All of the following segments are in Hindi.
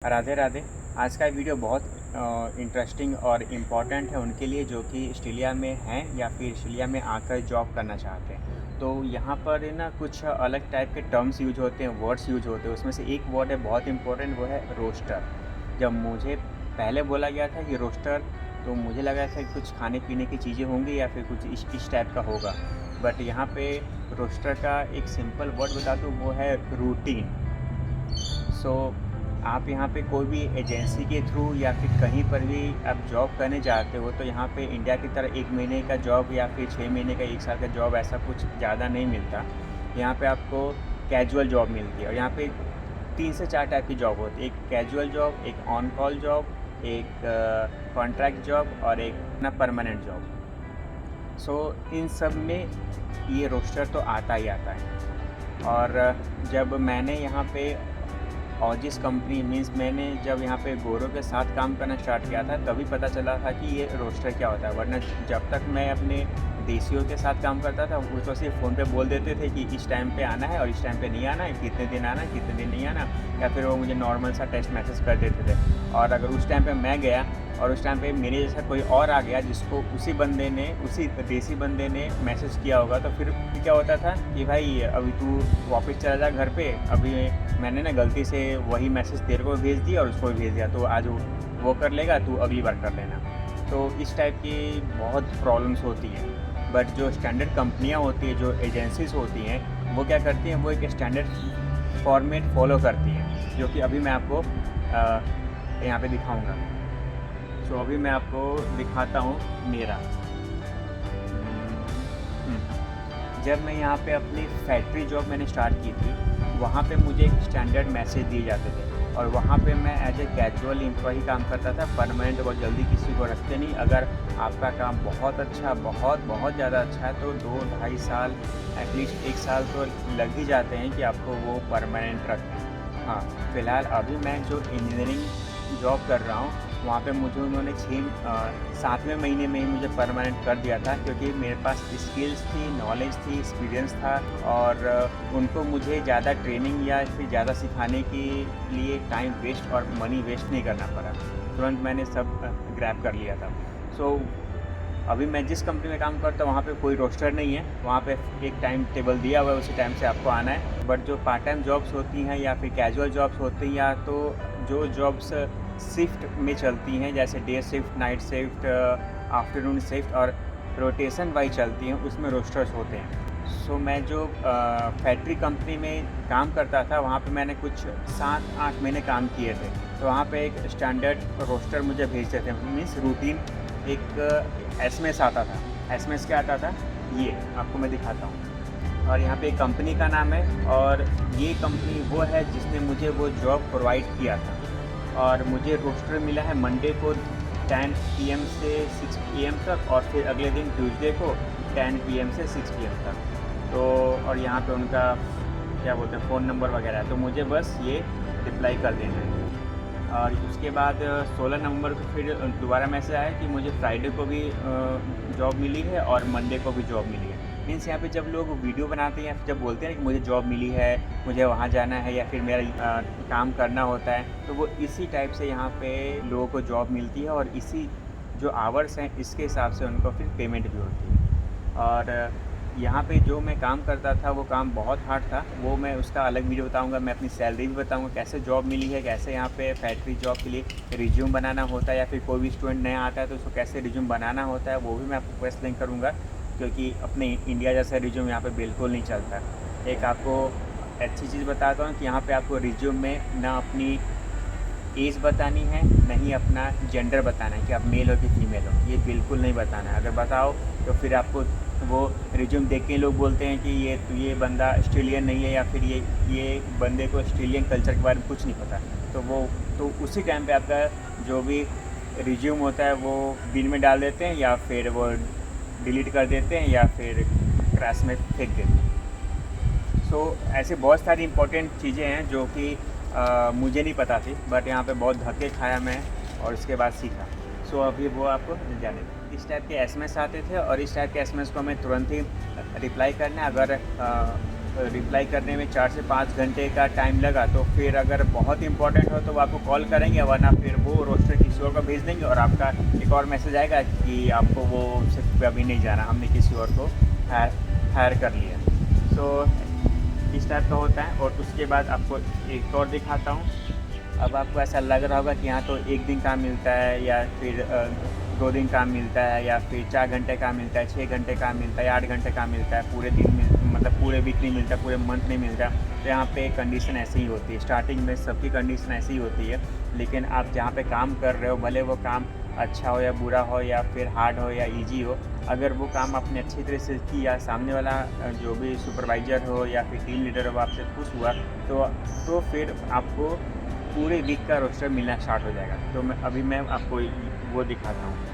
राधे राधे। आज का वीडियो बहुत इंटरेस्टिंग और इम्पॉर्टेंट है उनके लिए जो कि ऑस्ट्रेलिया में हैं या फिर ऑस्ट्रेलिया में आकर जॉब करना चाहते हैं। तो यहाँ पर ना कुछ अलग टाइप के टर्म्स यूज होते हैं, वर्ड्स यूज होते हैं। उसमें से एक वर्ड है बहुत इम्पोर्टेंट, वो है रोस्टर। जब मुझे पहले बोला गया था कि रोस्टर, तो मुझे लगा था कि कुछ खाने पीने की चीज़ें होंगी या फिर कुछ इस टाइप का होगा। बट यहाँ पे रोस्टर का एक सिंपल वर्ड बता दूँ, वो है रूटीन। सो आप यहाँ पे कोई भी एजेंसी के थ्रू या फिर कहीं पर भी आप जॉब करने जाते हो, तो यहाँ पे इंडिया की तरह 1 महीने का जॉब या फिर 6 महीने का 1 साल का जॉब ऐसा कुछ ज़्यादा नहीं मिलता। यहाँ पे आपको कैजुअल जॉब मिलती है और यहाँ पे 3 से 4 टाइप की जॉब होती है। एक कैजुअल जॉब, एक ऑन कॉल जॉब, एक कॉन्ट्रैक्ट जॉब और एक ना परमानेंट जॉब। सो इन सब में ये रोस्टर तो आता ही आता है। और जब मैंने यहाँ पे और जिस कंपनी मीन्स मैंने जब यहाँ पे गोरों के साथ काम करना स्टार्ट किया था, तभी पता चला था कि ये रोस्टर क्या होता है। वरना जब तक मैं अपने देसियों के साथ काम करता था, वो तो सिर्फ फ़ोन पे बोल देते थे कि इस टाइम पे आना है और इस टाइम पे नहीं आना है, कितने दिन आना है, कितने दिन नहीं आना, या फिर वो मुझे नॉर्मल सा टेक्स्ट मैसेज कर देते थे। और अगर उस टाइम पे मैं गया और उस टाइम पे मेरे जैसा कोई और आ गया जिसको उसी देसी बंदे ने मैसेज किया होगा, तो फिर क्या होता था कि भाई अभी तू वापस चला जा घर पे, अभी मैंने ना गलती से वही मैसेज तेरे को भेज दिया और उसको भी भेज दिया, तो आज वो कर लेगा, तू अगली बार कर लेना। तो इस टाइप की बहुत प्रॉब्लम्स होती हैं। बट जो स्टैंडर्ड कंपनियां होती हैं, जो एजेंसीज होती हैं, वो क्या करती हैं, वो एक स्टैंडर्ड फॉर्मेट फॉलो करती हैं, जो कि अभी मैं आपको यहाँ पे दिखाऊंगा। तो अभी मैं आपको दिखाता हूँ मेरा। जब मैं यहाँ पे अपनी फैक्ट्री जॉब मैंने स्टार्ट की थी, वहाँ पे मुझे एक स्टैंडर्ड मैसेज दिए जाते थे और वहाँ पे मैं एज ए कैजुअल एम्प्लॉय काम करता था। परमानेंट बहुत जल्दी किसी को रखते नहीं। अगर आपका काम बहुत अच्छा, बहुत ज़्यादा अच्छा है, तो 2-2.5 साल, एटलीस्ट 1 साल तो लग ही जाते हैं कि आपको वो परमानेंट रखें। हाँ, फ़िलहाल अभी मैं जो इंजीनियरिंग जॉब कर रहा हूँ, वहाँ पे मुझे उन्होंने 7वें महीने में ही मुझे परमानेंट कर दिया था, क्योंकि मेरे पास स्किल्स थी, नॉलेज थी, एक्सपीरियंस था और उनको मुझे ज़्यादा ट्रेनिंग या फिर ज़्यादा सिखाने के लिए टाइम वेस्ट और मनी वेस्ट नहीं करना पड़ा। तुरंत मैंने सब ग्रैब कर लिया था। सो अभी मैं जिस कंपनी में काम करता हूँ, वहाँ पे कोई रोस्टर नहीं है। वहाँ पे एक टाइम टेबल दिया हुआ है, उसी टाइम से आपको आना है। बट जो पार्ट टाइम जॉब्स होती हैं या फिर कैजुअल जॉब्स होती हैं, या तो जो जॉब्स शिफ्ट में चलती हैं, जैसे day shift, night shift, afternoon shift और रोटेशन वाइज चलती हैं, उसमें रोस्टर्स होते हैं। सो मैं जो फैक्ट्री कंपनी में काम करता था, वहाँ पे मैंने कुछ 7-8 महीने काम किए थे। तो वहाँ पे एक स्टैंडर्ड रोस्टर मुझे भेजते थे, मीन्स रूटीन। एक एसएमएस आता था। एसएमएस क्या आता था, ये आपको मैं दिखाता हूँ। और यहाँ पे एक कंपनी का नाम है और ये कंपनी वो है जिसने मुझे वो जॉब प्रोवाइड किया था। और मुझे रोस्टर मिला है मंडे को 10 PM से 6 PM तक, और फिर अगले दिन ट्यूसडे को 10 PM से 6 PM तक। तो और यहाँ पे उनका क्या बोलते हैं, फ़ोन नंबर वगैरह है, तो मुझे बस ये रिप्लाई कर देना है। और उसके बाद 16 नवंबर को फिर दोबारा मैसेज आया कि मुझे फ्राइडे को भी जॉब मिली है और मंडे को भी जॉब मिली है। मीन्स यहाँ पे जब लोग वीडियो बनाते हैं या फिर जब बोलते हैं कि मुझे जॉब मिली है, मुझे वहाँ जाना है या फिर मेरा काम करना होता है, तो वो इसी टाइप से यहाँ पे लोगों को जॉब मिलती है और इसी जो आवर्स हैं इसके हिसाब से उनको फिर पेमेंट भी होती है। और यहाँ पे जो मैं काम करता था, वो काम बहुत हार्ड था। वो मैं उसका अलग वीडियो बताऊँगा। मैं अपनी सैलरी भी बताऊँगा, कैसे जॉब मिली है, कैसे यहाँ पे फैक्ट्री जॉब के लिए रिज्यूम बनाना होता है, या फिर कोई भी स्टूडेंट नया आता है तो उसको कैसे रिज्यूम बनाना होता है, वो भी मैं आपको क्वेश्चन लिंक करूँगा। क्योंकि अपने इंडिया जैसा रिज्यूम यहाँ पे बिल्कुल नहीं चलता। एक आपको अच्छी चीज़ बताता हूँ कि यहाँ पे आपको रिज्यूम में ना अपनी एज बतानी है, नहीं अपना जेंडर बताना है कि आप मेल हो कि फीमेल हो, ये बिल्कुल नहीं बताना है। अगर बताओ तो फिर आपको वो रिज्यूम देख के लोग बोलते हैं कि ये बंदा ऑस्ट्रेलियन नहीं है, या फिर ये बंदे को ऑस्ट्रेलियन कल्चर के बारे में कुछ नहीं पता। तो उसी टाइम पे आपका जो भी रिज्यूम होता है वो बिन में डाल देते हैं, या फिर वो डिलीट कर देते हैं, या फिर क्रैश में फेंक देते हैं। सो ऐसे बहुत सारी इंपॉर्टेंट चीज़ें हैं जो कि मुझे नहीं पता थी, बट यहाँ पे बहुत धक्के खाया मैं और उसके बाद सीखा। सो अभी वो आपको जाने इस टाइप के एसएमएस आते थे और इस टाइप के एसएमएस को हमें तुरंत ही रिप्लाई करना है। अगर रिप्लाई करने में 4 से 5 घंटे का टाइम लगा तो फिर अगर बहुत इंपॉर्टेंट हो तो वो आपको कॉल करेंगे, वरना फिर वो रोस्टर किसी और को भेज देंगे और आपका एक और मैसेज आएगा कि आपको वो शिफ्ट पे अभी नहीं जाना, हमने किसी और को हायर कर लिया। सो इस टाइप का होता है। और उसके बाद आपको एक और दिखाता हूँ। अब आपको ऐसा लग रहा होगा कि यहाँ तो 1 दिन काम मिलता है या फिर 2 दिन काम मिलता है या फिर 4 घंटे काम मिलता है, 6 घंटे काम मिलता है, 8 घंटे काम मिलता है, पूरे दिन मतलब पूरे वीक नहीं मिलता, पूरे मंथ नहीं मिलता। तो यहाँ पे कंडीशन ऐसी ही होती है, स्टार्टिंग में सबकी कंडीशन ऐसी ही होती है। लेकिन आप जहाँ पे काम कर रहे हो, भले वो काम अच्छा हो या बुरा हो या फिर हार्ड हो या ईजी हो, अगर वो काम आपने अच्छी तरह से किया, सामने वाला जो भी सुपरवाइज़र हो या फिर टीम लीडर हो आपसे खुश हुआ, तो फिर आपको पूरे वीक का रोस्टर मिलना स्टार्ट हो जाएगा। तो मैं आपको वो दिखाता हूँ।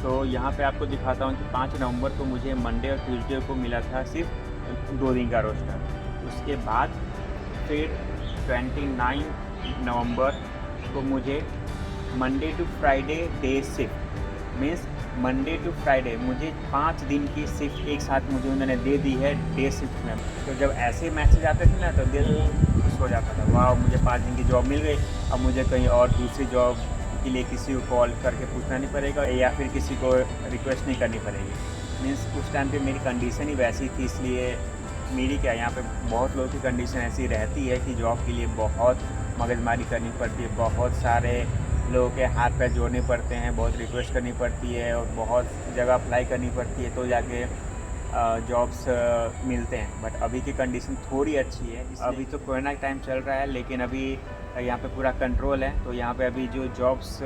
तो यहाँ पे आपको दिखाता हूँ कि 5 नवंबर को मुझे मंडे और ट्यूसडे को मिला था सिर्फ 2 दिन का रोस्टर। उसके बाद फिर 29 नवंबर को मुझे Monday to Friday day shift, means Monday to Friday मुझे 5 दिन की शिफ्ट एक साथ मुझे उन्होंने दे दी है डे शिफ्ट में। तो जब ऐसे मैसेज आते थे ना तो दिल खुश हो जाता था, वाह मुझे 5 दिन की जॉब मिल गई, अब मुझे कहीं और दूसरी जॉब के लिए किसी को कॉल करके पूछना नहीं पड़ेगा या फिर किसी को रिक्वेस्ट नहीं करनी पड़ेगी। मीन्स उस टाइम पे मेरी कंडीशन ही वैसी थी, इसलिए मेरी क्या, यहाँ पे बहुत लोगों की कंडीशन ऐसी रहती है कि जॉब के लिए बहुत मगजमारी करनी पड़ती है, बहुत सारे लोगों के हाथ पैर जोड़ने पड़ते हैं, बहुत रिक्वेस्ट करनी पड़ती है और बहुत जगह अप्लाई करनी पड़ती है तो जाके जॉब्स मिलते हैं। बट अभी की कंडीशन थोड़ी अच्छी है। अभी तो कोरोना टाइम चल रहा है, लेकिन अभी यहाँ पे पूरा कंट्रोल है। तो यहाँ पे अभी जो जॉब्स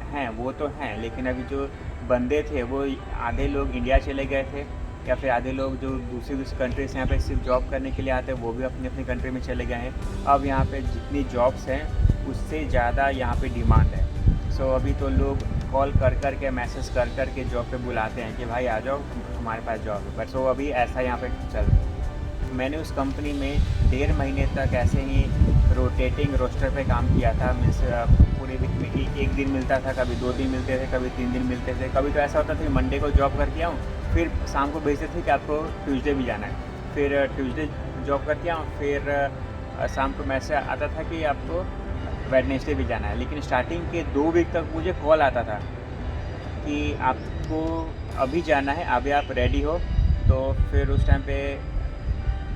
हैं वो तो हैं, लेकिन अभी जो बंदे थे वो आधे लोग इंडिया चले गए थे या फिर आधे लोग जो दूसरी कंट्री से यहाँ पे सिर्फ जॉब करने के लिए आते हैं वो भी अपनी अपनी कंट्री में चले गए हैं। अब यहाँ पे जितनी जॉब्स हैं उससे ज़्यादा यहाँ पे डिमांड है। सो अभी तो लोग कॉल कर के मैसेज कर के जॉब पे बुलाते हैं कि भाई आ जाओ हमारे पास जॉब है। बट सो अभी ऐसा यहाँ पे चल रहा है। मैंने उस कंपनी में 1.5 महीने तक ऐसे ही रोटेटिंग रोस्टर पे काम किया था। मीन्स पूरे वीक में एक दिन मिलता था, कभी 2 दिन मिलते थे, कभी 3 दिन मिलते थे। कभी तो ऐसा होता था कि मंडे को जॉब करके आऊँ, फिर शाम को भेजते थे कि आपको ट्यूसडे भी जाना है, फिर ट्यूसडे जॉब करके आऊँ, फिर शाम को मैसेज आता था कि आपको वेडनेसडे भी जाना है। लेकिन स्टार्टिंग के 2 वीक तक मुझे कॉल आता था कि आपको अभी जाना है, अभी आप रेडी हो। तो फिर उस टाइम पे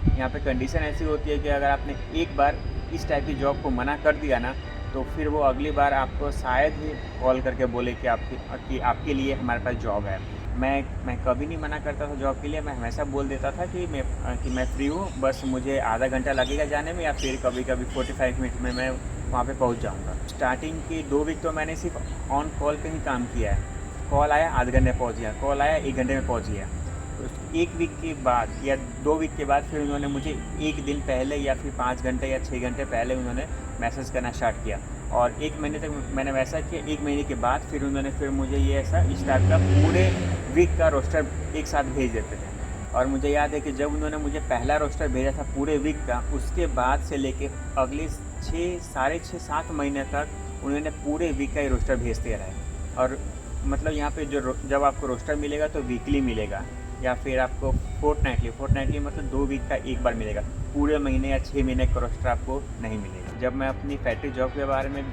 यहाँ पे कंडीशन ऐसी होती है कि अगर आपने एक बार इस टाइप की जॉब को मना कर दिया ना तो फिर वो अगली बार आपको शायद ही कॉल करके बोले कि आपके लिए हमारे पास जॉब है। मैं कभी नहीं मना करता था जॉब के लिए। मैं हमेशा बोल देता था कि मैं फ्री हूँ, बस मुझे आधा घंटा लगेगा जाने में या फिर कभी 45 मिनट में मैं वहाँ पे पहुँच जाऊँगा। स्टार्टिंग के 2 वीक तो मैंने सिर्फ ऑन कॉल पे ही काम किया है। कॉल आया आधे घंटे में पहुँच गया, कॉल आया 1 घंटे में पहुँच गया। तो 1 वीक के बाद या 2 वीक के बाद फिर उन्होंने मुझे 1 दिन पहले या फिर 5 घंटे या 6 घंटे पहले उन्होंने मैसेज करना स्टार्ट किया। और 1 महीने तक मैंने वैसा किया। 1 महीने के बाद फिर उन्होंने फिर मुझे ये ऐसा इस टाइप का पूरे वीक का रोस्टर एक साथ भेज देते थे। और मुझे याद है कि जब उन्होंने मुझे पहला रोस्टर भेजा था पूरे वीक का, उसके बाद से लेके अगले 6-7 महीने तक उन्होंने पूरे वीक का ही रोस्टर भेजते रहे। और मतलब यहाँ पे जब आपको रोस्टर मिलेगा तो वीकली मिलेगा या फिर आपको फोर्टनाइटली मतलब 2 वीक का एक बार मिलेगा। पूरे महीने या 6 महीने का रोस्टर आपको नहीं मिलेगा। जब मैं अपनी फैक्ट्री जॉब के बारे में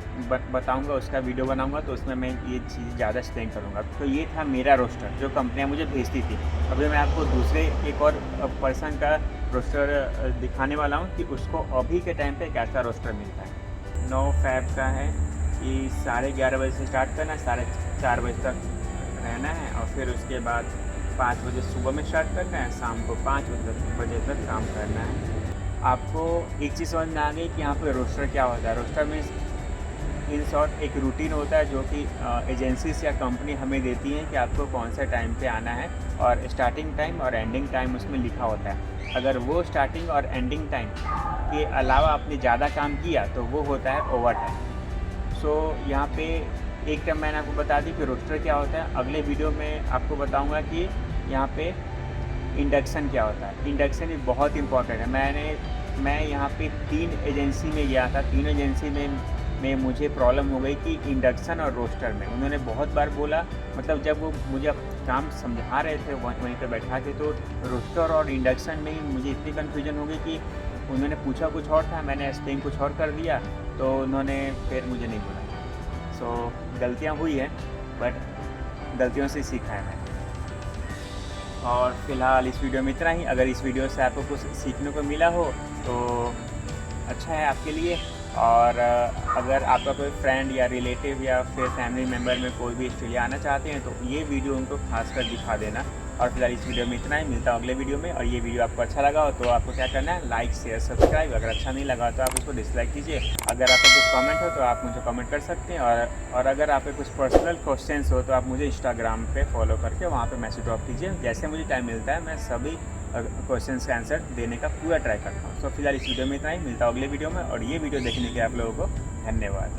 बताऊंगा, उसका वीडियो बनाऊंगा तो उसमें मैं ये चीज़ ज़्यादा एक्सप्लेन करूँगा। तो ये था मेरा रोस्टर जो कंपनियाँ मुझे भेजती थी। अभी मैं आपको दूसरे एक और पर्सन का रोस्टर दिखाने वाला हूँ कि उसको अभी के टाइम पर कैसा रोस्टर मिलता है। 9 फ़रवरी का है कि 11:30 बजे से स्टार्ट करना है, 4:30 बजे तक रहना है और फिर उसके बाद 5 बजे सुबह में स्टार्ट करना है, शाम को 5 बजे तक काम करना है। आपको एक चीज़ समझ में आ गई कि यहाँ पे रोस्टर क्या होता है। रोस्टर में इन शॉर्ट एक रूटीन होता है जो कि एजेंसीज या कंपनी हमें देती हैं कि आपको कौन से टाइम पे आना है और स्टार्टिंग टाइम और एंडिंग टाइम उसमें लिखा होता है। अगर वो स्टार्टिंग और एंडिंग टाइम के अलावा आपने ज़्यादा काम किया तो वो होता है ओवर टाइम। सो यहाँ पे एक टाइम मैंने आपको बता दी कि रोस्टर क्या होता है। अगले वीडियो में आपको बताऊँगा कि यहाँ पे इंडक्शन क्या होता है। इंडक्शन भी बहुत इंपॉर्टेंट है। मैं यहाँ पे 3 एजेंसी में गया था। 3 एजेंसी में मुझे प्रॉब्लम हो गई कि इंडक्शन और रोस्टर में उन्होंने बहुत बार बोला, मतलब जब वो मुझे काम समझा रहे थे वहीं पे बैठा के, तो रोस्टर और इंडक्शन में ही मुझे इतनी कन्फ्यूजन हो गई कि उन्होंने पूछा कुछ और था, मैंने एक्सप्लेन कुछ और कर दिया, तो उन्होंने फिर मुझे नहीं बुलाया। सो गलतियाँ हुई हैं, बट गलतियों से सीखा है मैंने। और फ़िलहाल इस वीडियो में इतना ही। अगर इस वीडियो से आपको कुछ सीखने को मिला हो तो अच्छा है आपके लिए। और अगर आपका कोई फ्रेंड या रिलेटिव या फिर फैमिली मेम्बर में कोई भी ऑस्ट्रेलिया आना चाहते हैं तो ये वीडियो उनको खासकर दिखा देना। और फिलहाल इस वीडियो में इतना ही, मिलता हूँ अगले वीडियो में। और ये वीडियो आपको अच्छा लगा हो तो आपको क्या करना है, लाइक शेयर सब्सक्राइब। अगर अच्छा नहीं लगा तो आप उसको डिसलाइक कीजिए। अगर आपका कुछ कमेंट हो तो आप मुझे कमेंट कर सकते हैं। और अगर आपके कुछ पर्सनल क्वेश्चंस हो तो आप मुझे इंस्टाग्राम पे फॉलो करके वहाँ पे मैसेज ड्रॉप कीजिए। जैसे मुझे टाइम मिलता है मैं सभी क्वेश्चंस का आंसर देने का पूरा ट्राई करता हूँ। तो फिलहाल इस वीडियो में इतना ही, मिलता हूँ अगले वीडियो में। और ये वीडियो देखने के आप लोगों को धन्यवाद।